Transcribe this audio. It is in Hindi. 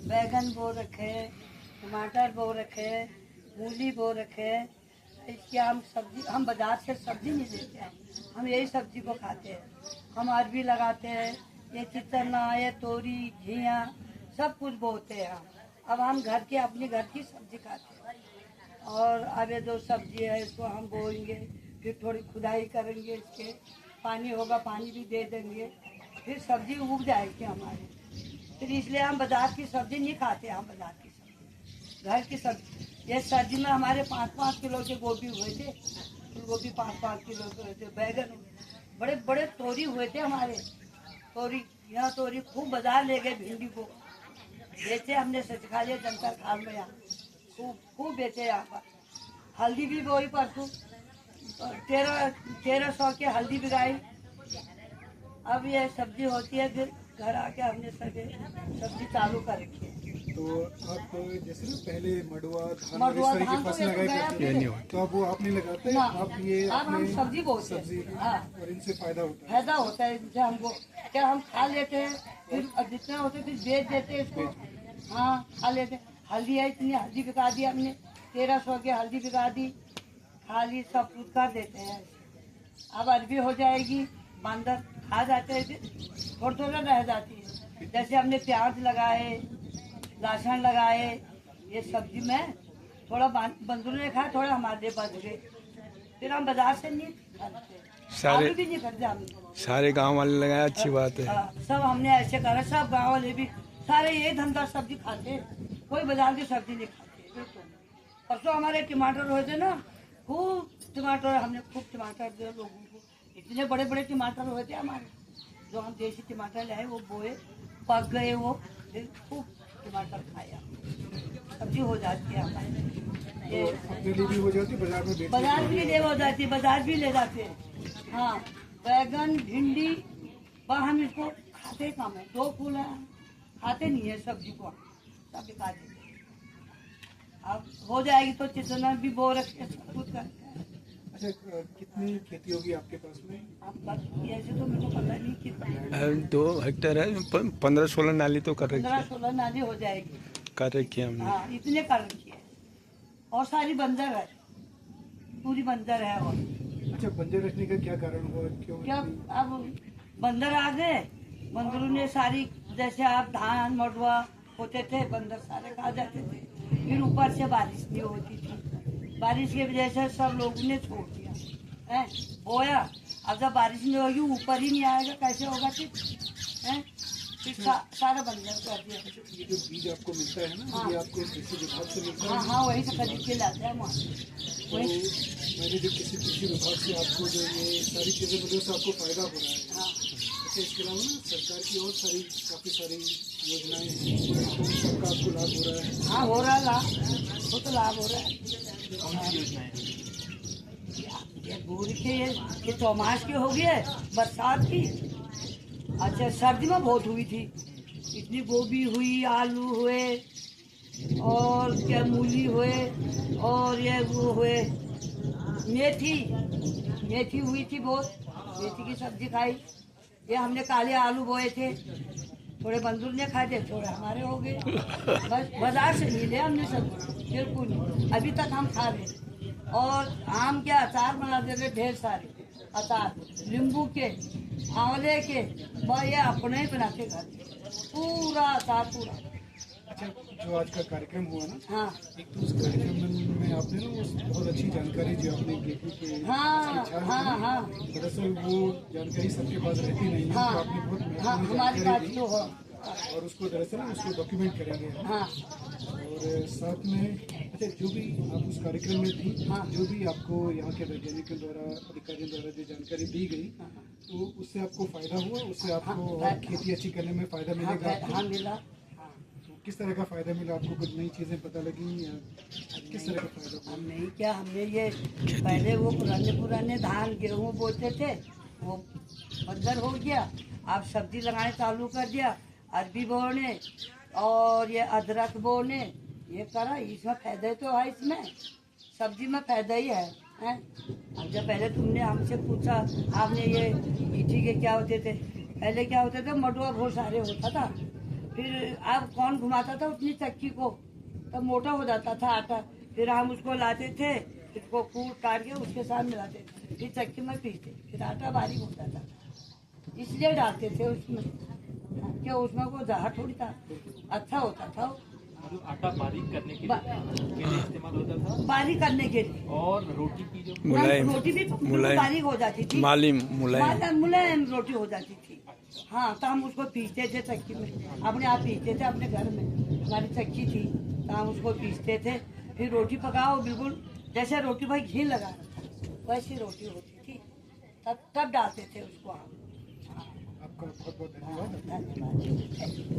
बैगन बो रखे, टमाटर बो रखे, मूली बो रखे। इसके हम बाजार से सब्जी नहीं लेते हैं, हम यही सब्जी को खाते हैं। हम अरबी लगाते हैं, ये चिचना, ये तोरी, घिया सब कुछ बोते हैं हम। अब हम अपने घर की सब्जी खाते हैं। और अब ये जो सब्जी है इसको हम बोएंगे, फिर थोड़ी खुदाई करेंगे, इसके पानी होगा पानी भी दे देंगे, फिर सब्जी उग जाएगी हमारी। फिर इसलिए हम बाजार की सब्जी नहीं खाते, हम बाजार की सब्जी घर की सब्जी। ये सर्दी में हमारे 5-5 किलो के गोभी हुए थे, फूल गोभी 5-5 किलो के हुए थे, बैगन बड़े बड़े तोरी हुए थे हमारे। तोरी यहाँ तोरी खूब बाजार ले गए, भिंडी को बेचे हमने, सचखालिया जनता खाल में यहाँ खूब बेचे। यहाँ पर हल्दी भी बोई परसों, 1300 की हल्दी बिगाई। अब ये सब्जी होती है, फिर घर आके हमने सब्जी चालू कर रखी है। तो आप जैसे ना पहले मडुआ धान धान की फसल लगाई करते थे, तो अब वो आप नहीं लगाते, आप ये अब हम सब्जी बोते सब्जी हैं। हाँ, और इनसे फायदा होता है। फायदा होता है इनसे हमको, क्या हम खा लेते हैं, फिर जितना होते फिर बेच देते हैं इसको। हाँ, खा लेते हैं। हल्दी है, इतनी हल्दी बिका दी हमने, 1300 की हल्दी बिका दी, खाली सब कुछ कर देते हैं। अब अरबी हो जाएगी, बंदर खा जाते हैं, थोड़ा थोड़ा रह जाती है। जैसे हमने प्याज लगाए, लहसुन लगाए, ये सब्जी में थोड़ा बंदरों ने खाया, थोड़ा हमारे बच गए, फिर हम बाजार से नहीं खरीदते, आलू भी नहीं खरीदते हमने। सारे गांव वाले लगाया, अच्छी बात है। सब हमने ऐसे करा, सब गाँव वाले भी सारे ये धंधा सब्जी खाते हैं, कोई बाजार की सब्जी नहीं खाते। बिल्कुल। परसों हमारे टमाटर हुए थे ना, खूब टमाटर, हमने खूब टमाटर दिए लोगों को, इतने बड़े बड़े टमाटर हुए थे हमारे, जो हम देसी टमाटर लाए वो बोए, पक गए वो, फिर खूब टमाटर खाया, सब्जी हो जाती है हमारे। ये अपने लिए भी हो जाती, बाजार में बेचते बाजार भी ले हो जाती, बाजार भी ले जाते हैं। हाँ, बैगन भिंडी हम इसको खाते कम है, 2 फूल है, खाते नहीं है सब्जी को, सब बिका देते। अब हो जाएगी तो चिचना भी बो रखे, सब कुछ करते हैं। अच्छा, कितनी खेती होगी आपके पास में? ऐसे तो मेरे को पता नहीं कितना, 2 हेक्टेयर है, 15-16 नाली तो कर रखी है। 15-16 नाली हो जाएगी। कर रखी है हमने। हाँ, इतने कर रखी है, और सारी बंजर है, पूरी बंजर है। और अच्छा, बंजर रखने का क्या कारण हुआ, क्यों? क्या अब बंदर आ गए, बंदरों ने सारी, जैसे आप धान मडुआ होते थे, बंदर सारे खा जाते थे। फिर ऊपर से बारिश नहीं होती थी, बारिश की वजह से सब लोगों ने छोड़ दिया है बोया। अब जब बारिश नहीं होगी, ऊपर ही नहीं आएगा, कैसे होगा फिर? है फिर सारा बंजर कर दिया। ये जो बीज आपको मिलता है ना, हाँ। ये आपको कृषि विभाग से मिलता है? हाँ, वही से खरीद के लाते हैं वहाँ। तो मैंने जो कृषि विभाग से आपको जो ये सारी चीजें मिली, उससे आपको फायदा हो रहा है। हाँ, अच्छा, इसके अलावा ना सरकार की और काफी सारी योजनाएं हैं, तो सबका आपको लाभ हो रहा है? हाँ, हो रहा है लाभ, वो तो लाभ हो रहा है। कौन सी योजनाएं? ये बोरी के ये चौमास की हो गई है, बरसात की। अच्छा, सर्दी में बहुत हुई थी, इतनी गोभी हुई, आलू हुए, और क्या मूली हुए, और ये वो हुए, मेथी हुई थी बहुत, मेथी की सब्जी खाई। ये हमने काले आलू बोए थे, थोड़े बंदूर ने खाए थे, थोड़े हमारे हो गए। बस बाजार से नहीं ले हमने सब्जी, बिल्कुल नहीं, अभी तक हम खा रहे हैं। और आम के अचार बना देते, ढेर सारे अचार, नींबू के, आंवले के, ये अपने ही बनाते घर, पूरा अचार पूरा। अच्छा, जो आज का कार्यक्रम हुआ ना, हाँ एक तो उस कार्यक्रम में आपने ना उस बहुत अच्छी जानकारी जो आपने गेहूं के हाँ सिंचाई हाँ की, हाँ दरअसल वो जानकारी सबके पास रहती नहीं है, हाँ, तो आपने बहुत हाँ, महत्वपूर्ण हमारे जानकारी पास दी, तो हो। और उसको दरअसल उसको डॉक्यूमेंट करेंगे हम। हाँ, और साथ में अच्छा, जो भी आप उस कार्यक्रम में थी, हाँ। जो भी आपको यहाँ के वैज्ञानिकों द्वारा, अधिकारियों द्वारा जो जानकारी दी गई, तो उससे आपको फायदा हुआ, उससे आपको और खेती अच्छी करने में फायदा मिलेगा आपको? हाँ मिला। तो किस तरह का फायदा मिला आपको? कुछ नई चीजें पता लगी या किस तरह का फायदा हुआ? हम नहीं, क्या हमने ये पहले वो पुराने धान गेहूँ बोते थे, वो बंदर हो गया। अब सब्जी लगाने चालू कर दिया, अरबी बोने और ये अदरक बोने, ये करा, इसमें फायदा तो है, इसमें सब्जी में फायदा ही है। अब जब पहले तुमने हमसे पूछा, आपने ये मीठी के क्या होते थे, पहले क्या होते थे, मडुआ बहुत सारे होता था, फिर अब कौन घुमाता था उतनी चक्की को, तब मोटा हो जाता था आटा। फिर हम उसको लाते थे, इसको कूट काट के उसके साथ मिलाते थे, फिर चक्की में पीसते, फिर आटा बारीक होता था। इसलिए डालते थे उसमें, क्या उसमें कोई जहर थोड़ी था, अच्छा होता था वो। मतलब आटा बारीक करने के लिए इस्तेमाल होता था, बारीक करने के लिए। और रोटी की जो मुलायम रोटी भी मुलायम बारीक हो जाती थी, मुलायम मुलायम रोटी हो जाती थी। हाँ, तो हम उसको पीसते थे चक्की में, अपने आप पीसते थे अपने घर में, हमारी चक्की थी तो हम उसको पीसते थे। फिर रोटी पकाओ, बिल्कुल जैसे रोटी भाई घी लगा वैसी रोटी होती थी, तब डालते थे उसको हम। आपका बहुत बहुत धन्यवाद। धन्यवाद।